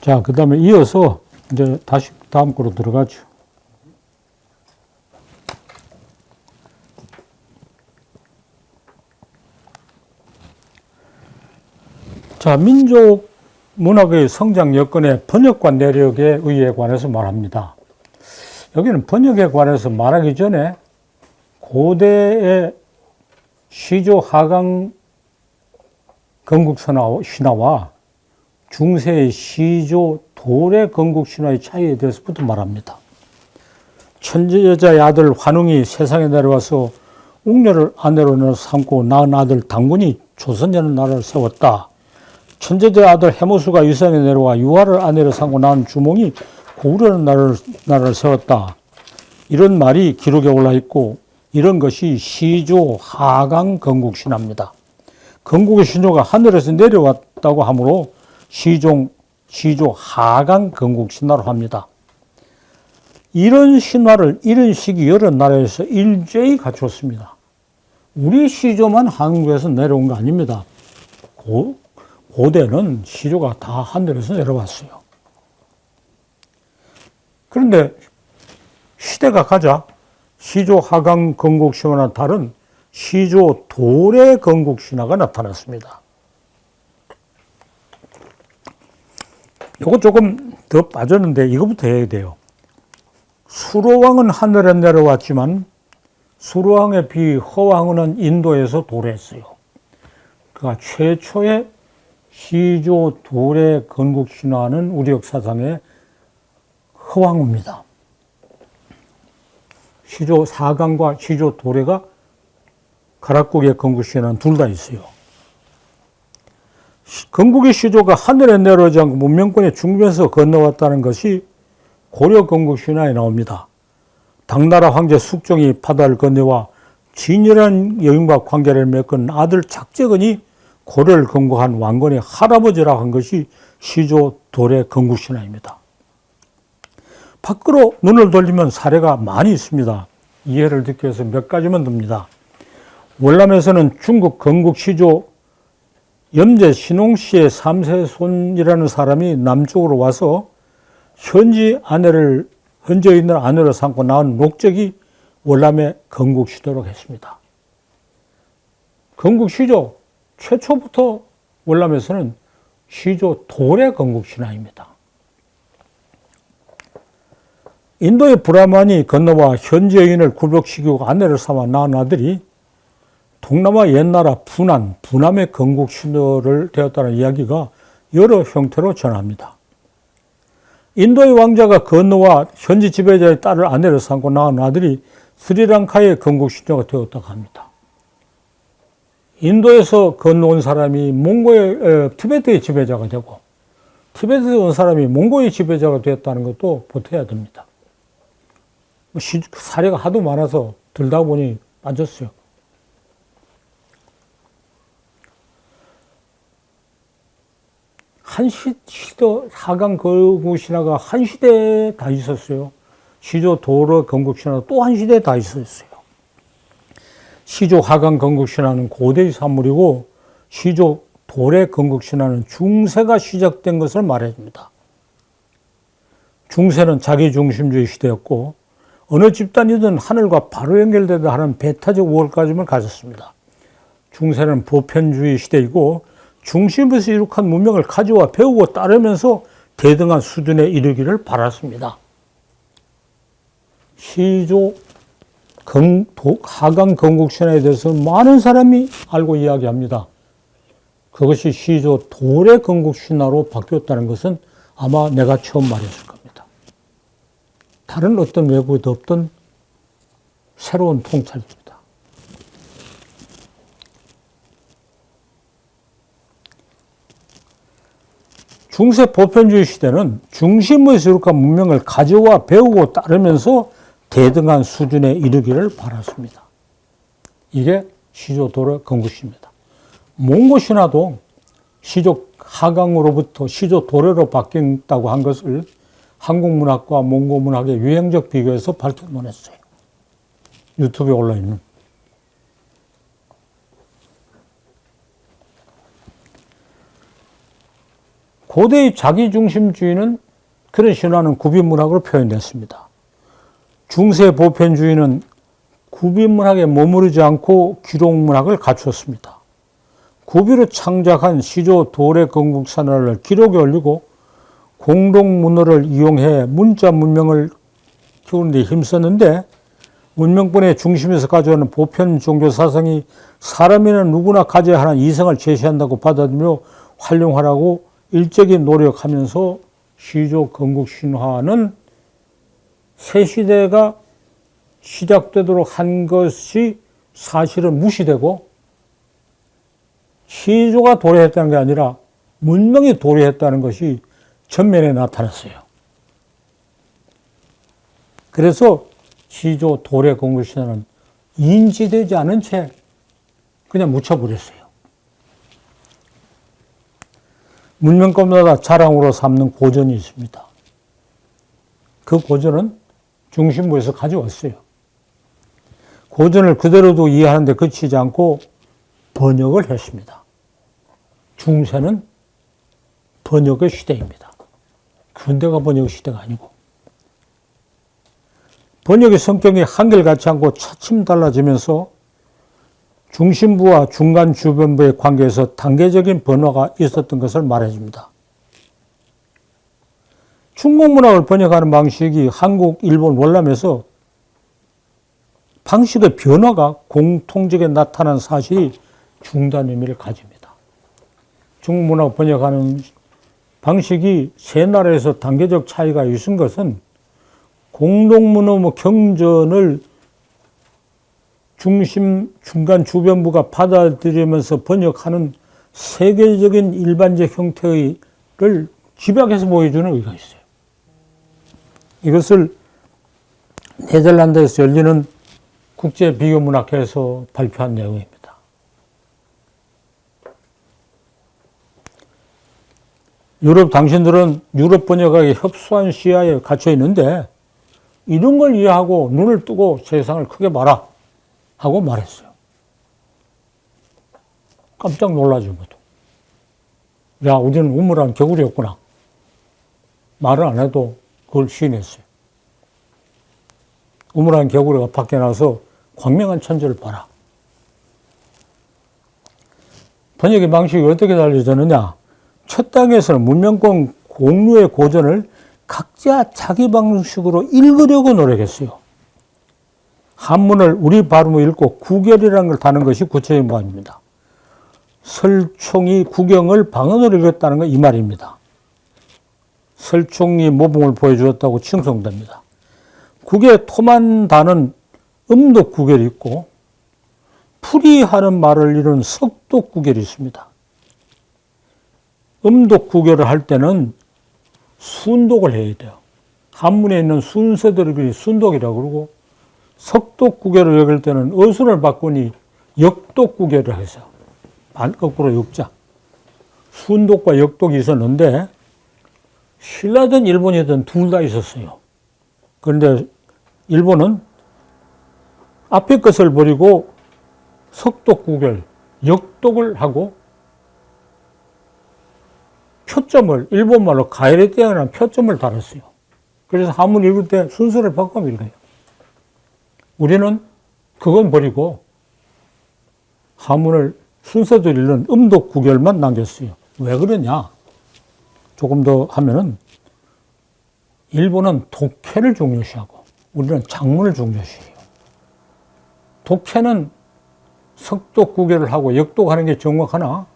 자, 그 다음에 이어서 이제 다시 다음 거로 들어가죠. 자, 민족 문학의 성장 여건의 번역과 내력에 의해 관해서 말합니다. 여기는 번역에 관해서 말하기 전에 고대의 시조 하강 건국 신화와 중세의 시조 도래 건국 신화의 차이에 대해서부터 말합니다. 천재여자의 아들 환웅이 세상에 내려와서 옥녀를 아내로 삼고 낳은 아들 당군이 조선이라는 나라를 세웠다. 천재자의 아들 해모수가 위상에 내려와 유화를 아내로 삼고 낳은 주몽이 고구려라는 나라를 세웠다. 이런 말이 기록에 올라 있고 이런 것이 시조 하강 건국 신화입니다. 건국의 신조가 하늘에서 내려왔다고 하므로 시조 하강 건국 신화로 합니다. 이런 신화를 이런 시기 여러 나라에서 일제히 갖췄습니다. 우리 시조만 한국에서 내려온 거 아닙니다. 고대는 시조가 다 하늘에서 내려왔어요. 그런데 시대가 가자 시조 하강 건국 신화와는 다른 시조 도래 건국 신화가 나타났습니다. 이거 조금 더 빠졌는데 이거부터 해야 돼요. 수로왕은 하늘에 내려왔지만 수로왕에 비해 허왕은 인도에서 도래했어요. 그러니까 최초의 시조 도래 건국 신화는 우리 역사상의 허왕입니다. 시조 사강과 시조 도래가 가락국의 건국 신화는 둘 다 있어요. 건국의 시조가 하늘에 내려오지 않고 문명권의 중변에서 건너왔다는 것이 고려 건국 신화에 나옵니다. 당나라 황제 숙종이 바다를 건너와 진열한 여인과 관계를 맺은 아들 작재근이 고려를 건국한 왕건의 할아버지라 한 것이 시조 도래 건국 신화입니다. 밖으로 눈을 돌리면 사례가 많이 있습니다. 이해를 듣기 위해서 몇 가지만 듭니다. 월남에서는 중국 건국 시조 염제 신홍씨의 3세 손이라는 사람이 남쪽으로 와서 현지의 아내를 삼고 낳은 녹적이 월남의 건국 시도록 했습니다. 건국 시조 최초부터 월남에서는 시조 도래 건국 신화입니다. 인도의 브라만이 건너와 현지 여인을 굴복시키고 아내를 삼아 낳은 아들이 동남아 옛나라 부남의 건국 신화를 되었다는 이야기가 여러 형태로 전합니다. 인도의 왕자가 건너와 현지 지배자의 딸을 아내로 삼고 낳은 아들이 스리랑카의 건국 신화가 되었다고 합니다. 인도에서 건너온 사람이 티베트의 지배자가 되고 티베트에서 온 사람이 몽고의 지배자가 되었다는 것도 보태야 됩니다. 사례가 하도 많아서 들다 보니 빠졌어요. 한 시도 하강 건국 신화가 한 시대에 다 있었어요. 시조 도래 건국 신화도 또 한 시대에 다 있었어요. 시조 하강 건국 신화는 고대의 산물이고 시조 도래 건국 신화는 중세가 시작된 것을 말해줍니다. 중세는 자기중심주의 시대였고 어느 집단이든 하늘과 바로 연결되다 하는 배타적 우월까짐을 가졌습니다. 중세는 보편주의 시대이고 중심에서 이룩한 문명을 가져와 배우고 따르면서 대등한 수준에 이르기를 바랐습니다. 시조 하강 건국 신화에 대해서 많은 사람이 알고 이야기합니다. 그것이 시조 도래 건국 신화로 바뀌었다는 것은 아마 내가 처음 말했을 겁니다. 다른 어떤 외국에도 없던 새로운 통찰입니다. 중세 보편주의 시대는 중심에서 이룩한 문명을 가져와 배우고 따르면서 대등한 수준에 이르기를 바랐습니다. 이게 시조 도래 건국시입니다. 몽고 신화도 시조 하강으로부터 시조 도래로 바뀐다고 한 것을 한국 문학과 몽고 문학의 유행적 비교에서 밝혀냈어요. 유튜브에 올라있는. 고대의 자기중심주의는 그런 신화는 구비문학으로 표현됐습니다. 중세 보편주의는 구비문학에 머무르지 않고 기록문학을 갖추었습니다. 구비로 창작한 시조 도래 건국산화를 기록에 올리고 공동문어를 이용해 문자 문명을 키우는 데 힘썼는데, 문명권의 중심에서 가져오는 보편 종교 사상이 사람이나 누구나 가져야 하는 이성을 제시한다고 받아들이며 활용하라고 일제히 노력하면서 시조 건국 신화는 새 시대가 시작되도록 한 것이 사실은 무시되고, 시조가 도래했다는 게 아니라 문명이 도래했다는 것이 전면에 나타났어요. 그래서 시조 도래 건국 신화는 인지되지 않은 채 그냥 묻혀버렸어요. 문명권마다 자랑으로 삼는 고전이 있습니다. 그 고전은 중심부에서 가져왔어요. 고전을 그대로도 이해하는 데 그치지 않고 번역을 했습니다. 중세는 번역의 시대입니다. 근대가 번역의 시대가 아니고. 번역의 성격이 한결같지 않고 차츰 달라지면서 중심부와 중간 주변부의 관계에서 단계적인 변화가 있었던 것을 말해줍니다. 중국 문학을 번역하는 방식이 한국, 일본, 월남에서 방식의 변화가 공통적에 나타난 사실이 중요한 의미를 가집니다. 중국 문학을 번역하는 방식이 세 나라에서 단계적 차이가 있은 것은 공동문어 경전을 중심, 중간 주변부가 받아들이면서 번역하는 세계적인 일반적 형태를 집약해서 보여주는 의미가 있어요. 이것을 네덜란드에서 열리는 국제비교문학회에서 발표한 내용입니다. 유럽 당신들은 유럽 번역학에 협소한 시야에 갇혀 있는데 이런 걸 이해하고 눈을 뜨고 세상을 크게 봐라 하고 말했어요. 깜짝 놀라지 모두. 야, 우리는 우물한 개구리였구나. 말을 안 해도 그걸 시인했어요. 우물한 개구리가 밖에 나와서 광명한 천지를 봐라. 번역의 방식이 어떻게 달라졌느냐? 첫 단계에서는 문명권 공유의 고전을 각자 자기 방식으로 읽으려고 노력했어요. 한문을 우리 발음으로 읽고 구결이라는 걸 다는 것이 구체적인 말입니다. 설총이 구경을 방언으로 읽었다는 건 이 말입니다. 설총이 모범을 보여주었다고 칭송됩니다. 국의 토만 다는 음독 구결이 있고 풀이하는 말을 이루는 석독 구결이 있습니다. 음독 구결을 할 때는 순독을 해야 돼요. 한문에 있는 순서들을 순독이라고 그러고, 석독 구결을 읽을 때는 어순을 바꾸니 역독 구결을 해서 거꾸로 역자. 순독과 역독이 있었는데 신라든 일본이든 둘 다 있었어요. 그런데 일본은 앞에 것을 버리고 석독 구결, 역독을 하고 표점을 일본말로 가에레띠아라는 표점을 달았어요. 그래서 한문 읽을 때 순서를 바꾸면 읽어요. 우리는 그건 버리고 한문을 순서대로 읽는 음독 구결만 남겼어요. 왜 그러냐? 조금 더 하면은 일본은 독해를 중요시하고 우리는 작문을 중요시해요. 독해는 석독 구결을 하고 역독하는 게 정확하나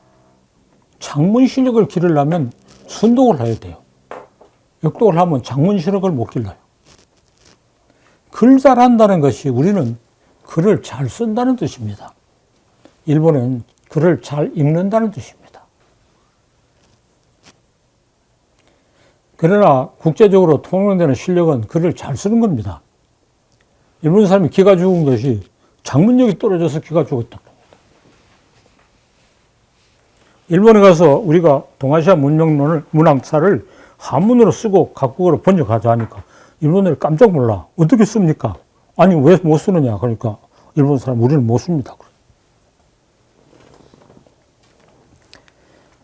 작문 실력을 기르려면 순독을 해야 돼요. 역독을 하면 작문 실력을 못 길러요. 글 잘한다는 것이 우리는 글을 잘 쓴다는 뜻입니다. 일본은 글을 잘 읽는다는 뜻입니다. 그러나 국제적으로 통용되는 실력은 글을 잘 쓰는 겁니다. 일본 사람이 기가 죽은 것이 작문력이 떨어져서 기가 죽었다. 일본에 가서 우리가 동아시아 문명론을, 문학사를 한문으로 쓰고 각국어로 번역하자 하니까 일본인들이 깜짝 놀라. 어떻게 씁니까? 아니, 왜 못 쓰느냐? 그러니까 일본 사람 우리는 못 씁니다.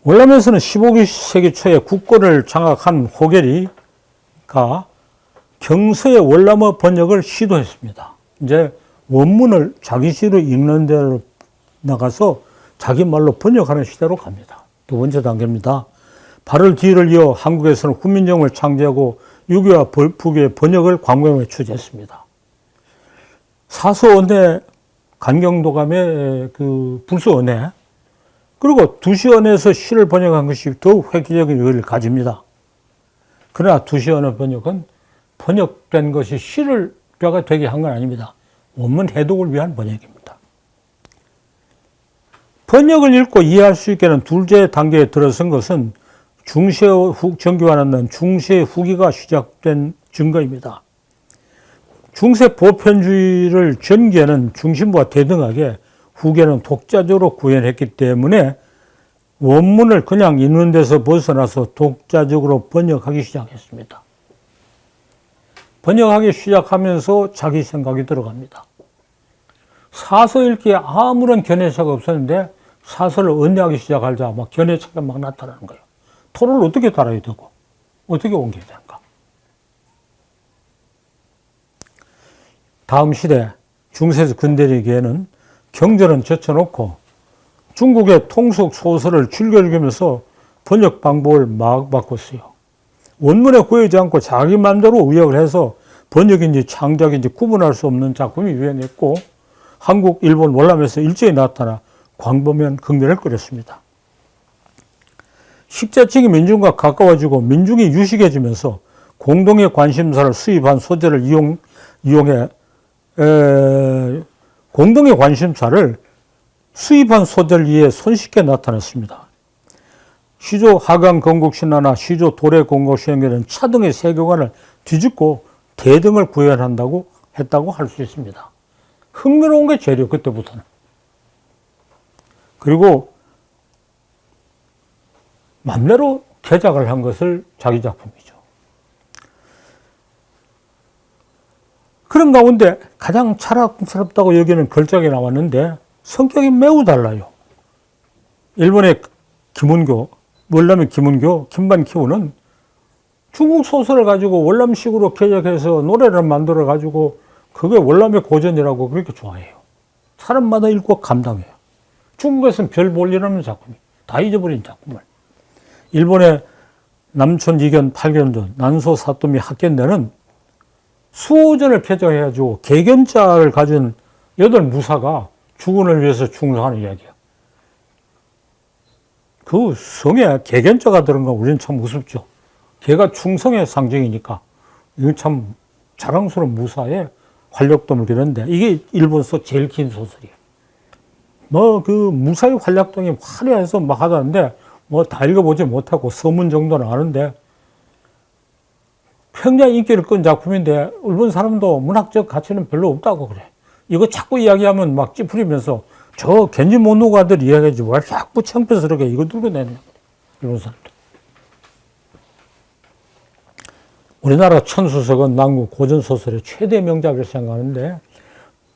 월남에서는 15세기 초에 국권을 장악한 호계리가 경서의 월남어 번역을 시도했습니다. 이제 원문을 자기 시로 읽는 데로 나가서 자기 말로 번역하는 시대로 갑니다. 두 번째 단계입니다. 발을 뒤를 이어 한국에서는 훈민정음을 창제하고 유교와 북의 번역을 광범위하게 추진했습니다. 사서언해, 간경도감의 그 불서언해, 그리고 두시언에서 시를 번역한 것이 더욱 획기적인 의의를 가집니다. 그러나 두시언의 번역은 번역된 것이 시를 뼈가 되게 한 건 아닙니다. 원문 해독을 위한 번역입니다. 번역을 읽고 이해할 수 있게 하는 둘째 단계에 들어선 것은 중세의 정교화는 중세의 후기가 시작된 증거입니다. 중세 보편주의를 전개는 중심부가 대등하게 후계는 독자적으로 구현했기 때문에 원문을 그냥 읽는 데서 벗어나서 독자적으로 번역하기 시작했습니다. 번역하기 시작하면서 자기 생각이 들어갑니다. 사서 읽기에 아무런 견해차가 없었는데 사서를 언해하기 시작하자 막 견해차가 막 나타나는 거예요. 토를 어떻게 달아야 되고 어떻게 옮겨야 되는가. 다음 시대 중세에서 근대기에는 경전은 제쳐놓고 중국의 통속 소설을 즐겨 읽으면서 번역 방법을 막 바꿨어요. 원문에 구애지 않고 자기 마음대로 의역을 해서 번역인지 창작인지 구분할 수 없는 작품이 유행했고 한국, 일본, 월남에서 일제히 나타나 광범위한 긍면을 끌었습니다. 식자층이 민중과 가까워지고 민중이 유식해지면서 공동의 관심사를 수입한 소재를 이용해 공동의 관심사를 수입한 소재를 이해 손쉽게 나타냈습니다. 시조 하강 건국신화나 시조 도래 건국신화는 차등의 세계관을 뒤집고 대등을 구현한다고 했다고 할 수 있습니다. 흥미로운 게 재료 그때부터는. 그리고 맘대로 개작을 한 것을 자기 작품이죠. 그런 가운데 가장 자랑스럽다고 여기는 걸작이 나왔는데 성격이 매우 달라요. 일본의 김은교, 월남의 김은교, 김반키우는 중국 소설을 가지고 월남식으로 개작해서 노래를 만들어 가지고 그게 월남의 고전이라고 그렇게 좋아해요. 사람마다 읽고 감당해요. 중국에서는 별 볼 일 없는 작품이 다 잊어버린 작품을. 일본의 남촌 이견 8견전 난소 사또미 학견대는 수호전을 개정해가지고 개견자를 가진 8무사가 주군을 위해서 충성하는 이야기야. 그 성에 개견자가 들은 건 우리는 참 우습죠. 개가 충성의 상징이니까 이건 참 자랑스러운 무사에 활력도를 기르는데 이게 일본서 제일 긴 소설이에요. 뭐 그 무사의 활약동이 화려해서 막 하다는데 뭐 다 읽어보지 못하고 서문 정도는 아는데 굉장히 인기를 끈 작품인데 일본 사람도 문학적 가치는 별로 없다고 그래. 이거 자꾸 이야기하면 막 찌푸리면서 저 겐지 모노가들 이야기하지 왜 자꾸 창피스럽게 이거 들고 내냐 일본 사람들. 우리나라 천수석은 남국 고전소설의 최대 명작을 생각하는데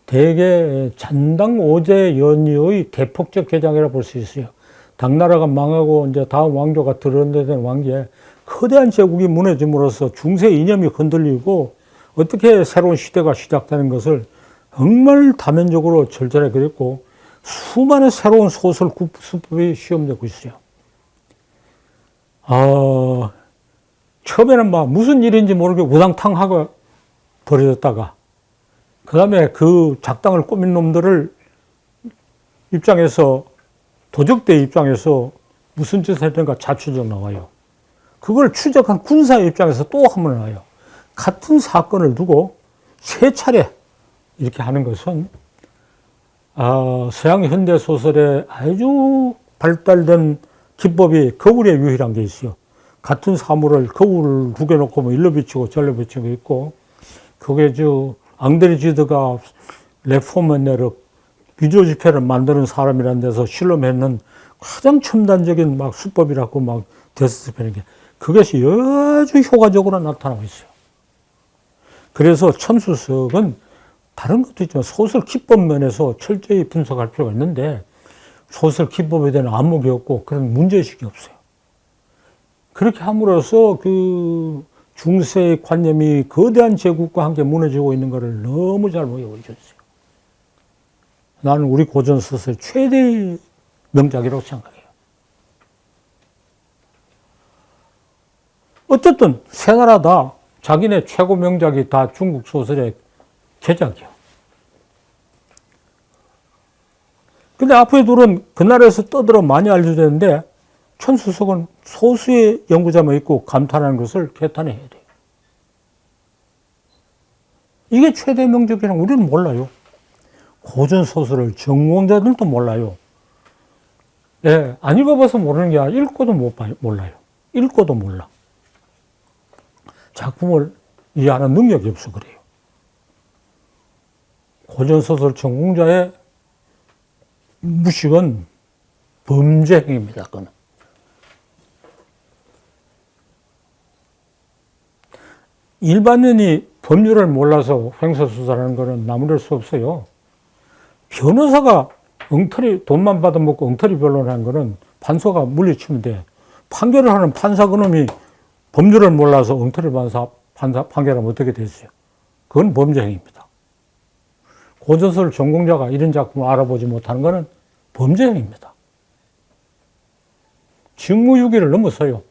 대개 잔당 오제 연의의 대폭적 개장이라 볼 수 있어요. 당나라가 망하고 이제 다음 왕조가 들어온다는 왕기에 거대한 제국이 무너짐으로써 중세 이념이 흔들리고 어떻게 새로운 시대가 시작되는 것을 정말 다면적으로 절절하게 그렸고 수많은 새로운 소설 수법이 시험되고 있어요. 처음에는 막 무슨 일인지 모르게 우당탕하고 버려졌다가 그 다음에 그 작당을 꾸민 놈들을 입장에서 도적대 입장에서 무슨 짓을 했던가 자추적 나와요. 그걸 추적한 군사의 입장에서 또 한 번 나와요. 같은 사건을 두고 세 차례 이렇게 하는 것은 서양 현대 소설에 아주 발달된 기법이 거울에 유일한 게 있어요. 같은 사물을 거울을 두 개 놓고 뭐 일로 비치고 절로 비치고 있고 그게 앙드레지드가 레포먼네르 비디오 지폐를 만드는 사람이라는 데서 실험했는 가장 첨단적인 막 수법이라고 막 됐었다는 게 그것이 아주 효과적으로 나타나고 있어요. 그래서 천수석은 다른 것도 있지만 소설 기법 면에서 철저히 분석할 필요가 있는데 소설 기법에 대한 안목이 없고 그런 문제의식이 없어요. 그렇게 함으로써 그 중세의 관념이 거대한 제국과 함께 무너지고 있는 것을 너무 잘 보여주셨어요. 나는 우리 고전소설 최대의 명작이라고 생각해요. 어쨌든 세 나라 다 자기네 최고 명작이 다 중국 소설의 개작이요. 근데 앞에 둘은 그 나라에서 떠들어 많이 알려졌는데 천수석은 소수의 연구자만 있고 감탄하는 것을 개탄해야 돼요. 이게 최대 명작이라는 우리는 몰라요. 고전소설을 전공자들도 몰라요. 예, 안 읽어봐서 모르는 게 아니라 읽고도 몰라요. 읽고도 몰라. 작품을 이해하는 능력이 없어 그래요. 고전소설 전공자의 무식은 범죄 행위입니다. 그거는. 일반인이 법률을 몰라서 횡설수설하는 것은 나무랄 수 없어요. 변호사가 엉터리 돈만 받아먹고 엉터리 변론하는 것은 판사가 물리치면 돼. 판결을 하는 판사 그놈이 법률을 몰라서 엉터리 판결하면 어떻게 되겠어요? 그건 범죄 행위입니다. 고전소설 전공자가 이런 작품을 알아보지 못하는 것은 범죄 행위입니다. 직무유기를 넘어서요.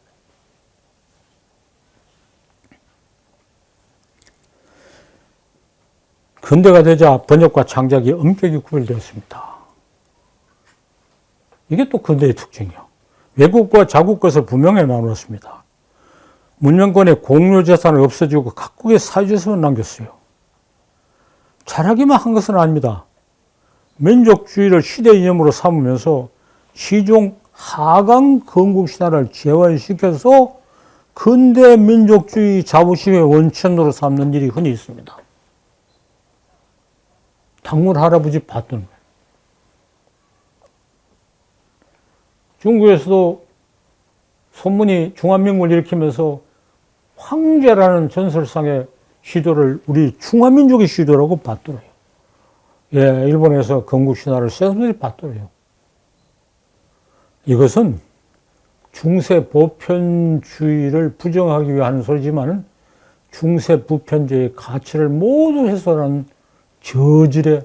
근대가 되자 번역과 창작이 엄격히 구별되었습니다. 이게 또 근대의 특징이요. 외국과 자국 것을 분명히 나누었습니다. 문명권의 공유재산을 없애주고 각국의 사유재산을 남겼어요. 잘하기만 한 것은 아닙니다. 민족주의를 시대 이념으로 삼으면서 시종 하강 건국신화를 재활시켜서 근대 민족주의 자부심의 원천으로 삼는 일이 흔히 있습니다. 당군 할아버지 봤던 거예요. 중국에서도 소문이 중화민국을 일으키면서 황제라는 전설상의 시도를 우리 중화민족의 시도라고 봤더래요. 예, 일본에서 건국신화를 세상들이 봤더래요. 이것은 중세 보편주의를 부정하기 위해 하는 소리지만 중세 부편주의의 가치를 모두 훼손하는 저질의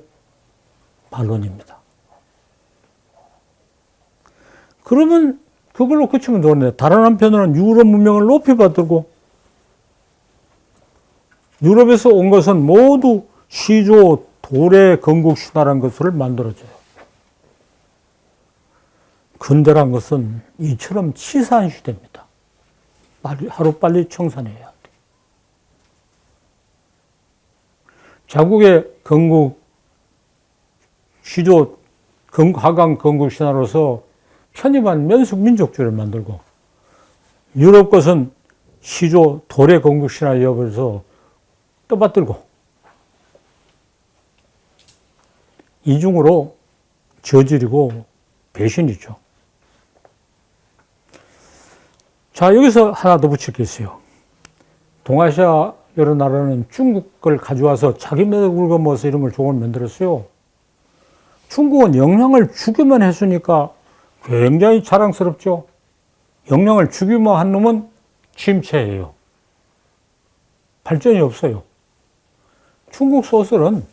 반론입니다. 그러면 그걸로 그치면 되겠네. 다른 한편으로는 유럽 문명을 높이 받들고 유럽에서 온 것은 모두 시조 도래 건국신화라는 것을 만들어줘요. 근대란 것은 이처럼 치사한 시대입니다. 하루빨리 청산해야 돼. 자국의 건국, 시조, 하강 건국신화로서 편입한 면숙민족주의를 만들고 유럽 것은 시조 도래 건국신화에 이어버려서 떠받들고 이중으로 저질이고 배신이죠. 자, 여기서 하나 더 붙일 게 있어요. 동아시아 여러 나라는 중국을 가져와서 자기네들 굵어먹어서 이런 걸 조금 만들었어요. 중국은 영양을 주기만 했으니까 굉장히 자랑스럽죠. 영양을 주기만 한 놈은 침체예요. 발전이 없어요. 중국 소설은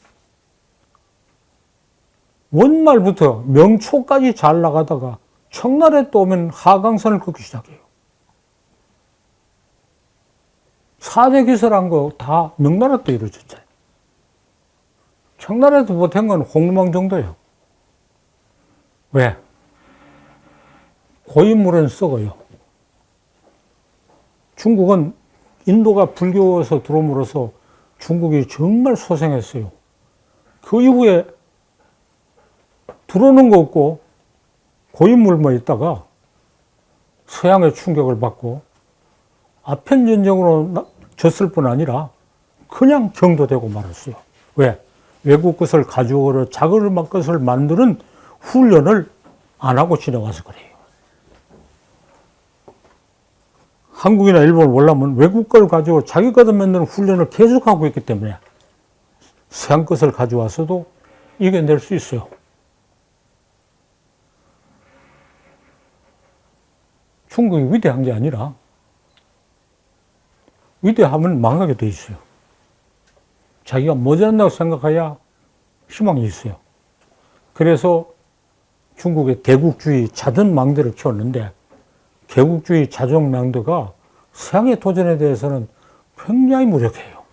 원말부터 명초까지 잘 나가다가 청나라에 또 오면 하강선을 긋기 시작해요. 4대 기설한 거 다 명나라 때 이루어졌잖아요. 청나라에도 못한 건 홍루망 정도예요. 왜? 고인물은 썩어요. 중국은 인도가 불교에서 들어옴으로써 중국이 정말 소생했어요. 그 이후에 들어오는 거 없고 고인물만 있다가 서양의 충격을 받고 아편전쟁으로 졌을 뿐 아니라 그냥 경도되고 말았어요. 왜? 외국 것을 가져오려 자그마한 것을 만드는 훈련을 안 하고 지나와서 그래요. 한국이나 일본을 몰라면 외국 걸 가지고 자기 것을 만드는 훈련을 계속하고 있기 때문에 서양 것을 가져와서도 이겨낼 수 있어요. 중국이 위대한 게 아니라 위대하면 망하게 돼 있어요. 자기가 모자란다고 생각해야 희망이 있어요. 그래서 중국의 개국주의 자전망대를 키웠는데 개국주의 자전망대가 서양의 도전에 대해서는 굉장히 무력해요.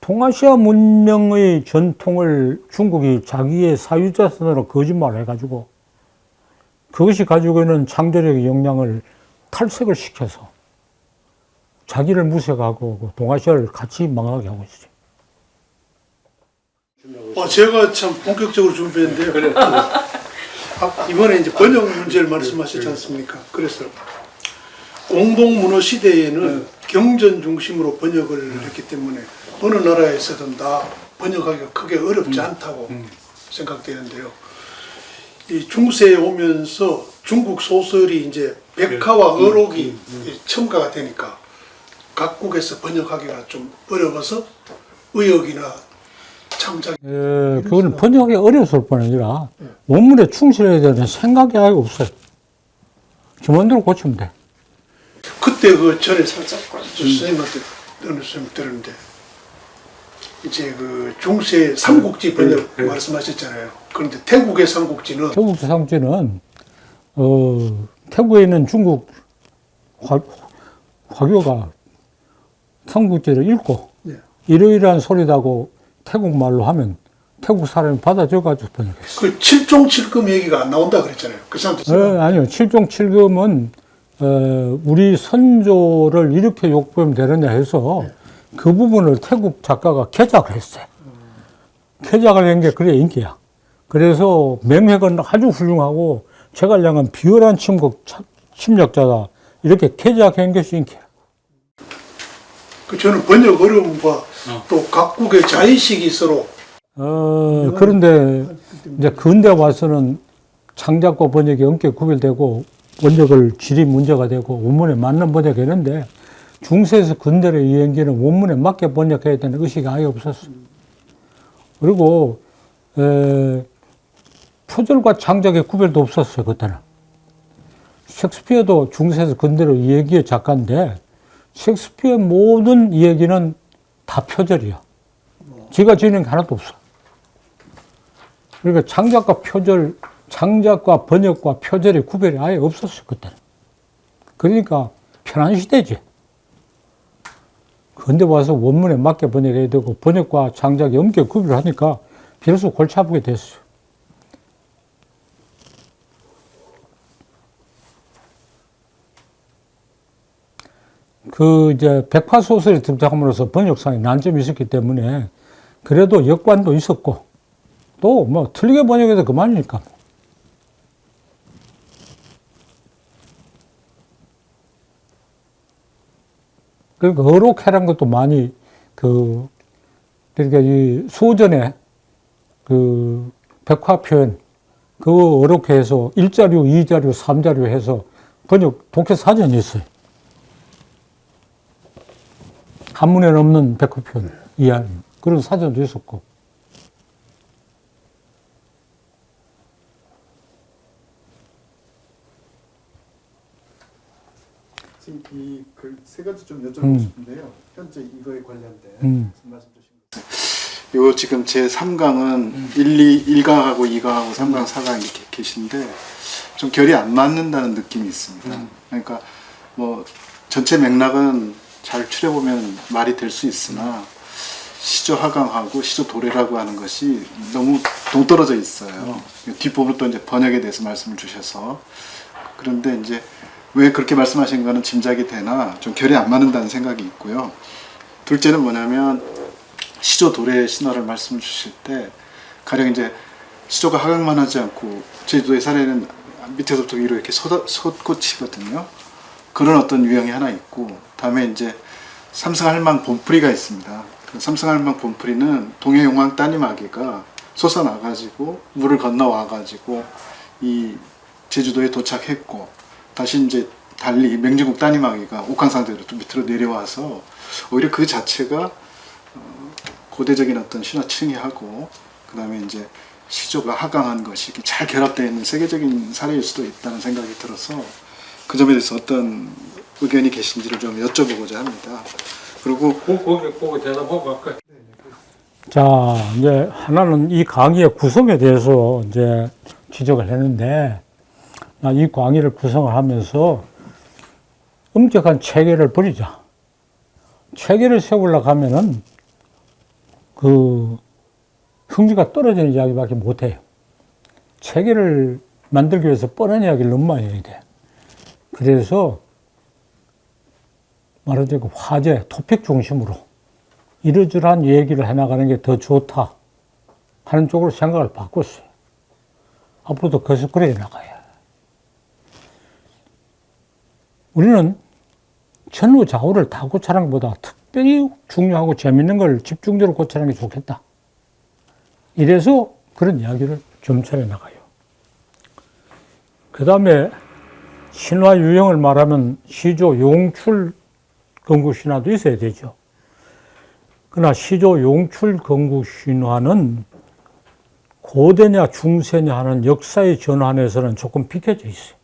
동아시아 문명의 전통을 중국이 자기의 사유자산으로 거짓말을 해가지고 그것이 가지고 있는 창조력의 역량을 탈색을 시켜서 자기를 무색하고 동아시아를 같이 망하게 하고 있어요. 제가 참 본격적으로 준비했는데요. 이번에 이제 번역 문제를 말씀하셨지 않습니까? 그래서 공동문어 시대에는 경전 중심으로 번역을 했기 때문에 어느 나라에서든 다 번역하기가 크게 어렵지 않다고 생각되는데요. 이 중세에 오면서 중국 소설이 이제 백화와 어록이 첨가가 되니까 각국에서 번역하기가 좀 어려워서 의역이나 창작. 그거는 번역이 어려웠을 뿐 아니라 원문에 충실해야 되는 생각이 아예 없어요. 기본대로 고치면 돼. 그때 그 전에 선생님한테 어느 선생님 들었는데 이제 그 중세 삼국지 번역 말씀하셨잖아요. 그런데 태국의 삼국지는 태국 삼국지는 태국에 있는 중국 화교가 삼국지를 읽고 이러이러한 소리다고 태국 말로 하면 태국 사람이 받아줘가지고 번역했어요. 그 칠종칠금 얘기가 안 나온다 그랬잖아요. 그 사람들. 아니요. 칠종칠금은 우리 선조를 이렇게 욕보면 되느냐 해서 그 부분을 태국 작가가 개작을 했어요. 개작을 한 게 그래 인기야. 그래서 맹획은 아주 훌륭하고 제갈량은 비열한 침략자다. 이렇게 개작한 것이 인기야. 그 저는 번역 어려움과 또 각국의 자의식이 서로 그런데 이제 근대 와서는 창작과 번역이 엄격히 구별되고 번역을 질이 문제가 되고 원문에 맞는 번역이 있는데 중세에서 근대로 이행기는 원문에 맞게 번역해야 되는 의식이 아예 없었어요. 그리고 표절과 창작의 구별도 없었어요. 그때는. 셰익스피어도 중세에서 근대로 이야기의 작가인데 셰익스피어의 모든 이야기는 다 표절이야. 지가 지는 게 하나도 없어. 그러니까 창작과 표절, 창작과 번역과 표절의 구별이 아예 없었어요. 그때는. 그러니까 편한 시대지. 근데 와서 원문에 맞게 번역해야 되고 번역과 창작이 엄격히 구별을 하니까 비로소 골치 아프게 됐어요. 이제 백화소설이 등장함으로써 번역상에 난점이 있었기 때문에 그래도 역관도 있었고 또 뭐 틀리게 번역해도 그만이니까. 그러니까 어록해란 것도 많이 그러니까 이 소전에 백화 표현 그거 어록해서 1자료, 2자료, 3자료 해서 번역 독해 사전이 있어요. 한문에는 없는 백화 표현 이해하는 그런 사전도 있었고. 지금 이 글 세 가지 좀 여쭤보고 싶은데요. 현재 이거에 관련된 말씀 주신 거. 요 지금 제 3강은 1강하고 2강하고 3강, 4강 이렇게 계신데 좀 결이 안 맞는다는 느낌이 있습니다. 그러니까 뭐 전체 맥락은 잘 추려보면 말이 될 수 있으나 시조하강하고 시조도래라고 하는 것이 너무 동떨어져 있어요. 뒷부분은 또 이제 번역에 대해서 말씀을 주셔서 그런데 이제 왜 그렇게 말씀하신 거는 짐작이 되나 좀 결이 안 맞는다는 생각이 있고요. 둘째는 뭐냐면 시조도래의 신화를 말씀을 주실 때 가령 이제 시조가 하강만 하지 않고 제주도의 사례는 밑에서부터 위로 이렇게 솟구치거든요. 그런 어떤 유형이 하나 있고 다음에 이제 삼승할망 본풀이가 있습니다. 그 삼승할망 본풀이는 동해용왕 따님아기가 솟아나가지고 물을 건너와가지고 이 제주도에 도착했고 다시 이제 달리 맹진국 따님아기가 옥황상제로 밑으로 내려와서 오히려 그 자체가 고대적인 어떤 신화 층이하고 그 다음에 이제 시조가 하강한 것이 이렇게 잘 결합되어 있는 세계적인 사례일 수도 있다는 생각이 들어서 그 점에 대해서 어떤 의견이 계신지를 좀 여쭤보고자 합니다. 그리고 거기 대답하고 갈까요? 자, 이제 하나는 이 강의의 구성에 대해서 이제 지적을 했는데, 이 강의를 구성을 하면서 엄격한 체계를 버리자. 체계를 세우려고 하면은 그 흥미가 떨어지는 이야기밖에 못해요. 체계를 만들기 위해서 뻔한 이야기를 너무 많이 해야 돼. 그래서 말하자면 화제, 토픽 중심으로 이러저러한 얘기를 해나가는 게 더 좋다 하는 쪽으로 생각을 바꿨어요. 앞으로도 계속 그래 나가야. 우리는 전후 좌우를 다 고찰하는 것보다 특별히 중요하고 재밌는 걸 집중적으로 고찰하는 게 좋겠다. 이래서 그런 이야기를 점철해 나가요. 그 다음에 신화 유형을 말하면 시조 용출 건국 신화도 있어야 되죠. 그러나 시조 용출 건국 신화는 고대냐 중세냐 하는 역사의 전환에서는 조금 비켜져 있어요.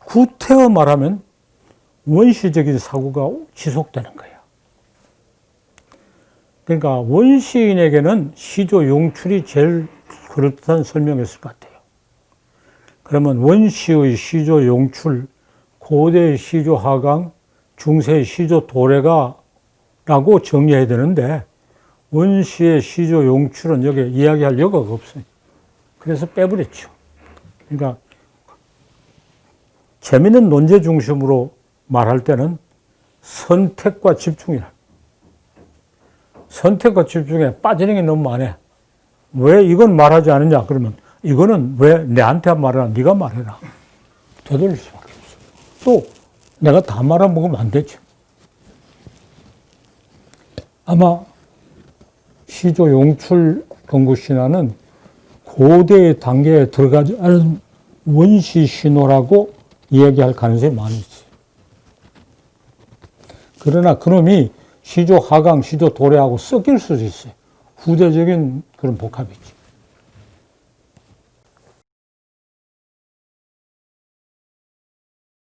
구태여 말하면 원시적인 사고가 지속되는 거예요. 그러니까 원시인에게는 시조 용출이 제일 그렇다는 설명이었을 것 같아요. 그러면 원시의 시조 용출, 고대의 시조 하강, 중세의 시조 도래가 라고 정의해야 되는데 원시의 시조 용출은 여기에 이야기할 여과가 없어요. 그래서 빼버렸죠. 그러니까 재미있는 논제 중심으로 말할 때는 선택과 집중이라. 선택과 집중에 빠지는 게 너무 많아. 왜 이건 말하지 않느냐? 그러면 이거는 왜 내한테 말하나? 네가 말해라. 되돌릴 수밖에 없어. 또 내가 다 말아먹으면 안 되죠. 아마 시조 용출 건국 신화는 고대의 단계에 들어가지 않은 원시 신화라고 이야기할 가능성이 많이 있어요. 그러나 그놈이 시조 하강, 시조 도래하고 섞일 수도 있어요. 후대적인 그런 복합이죠.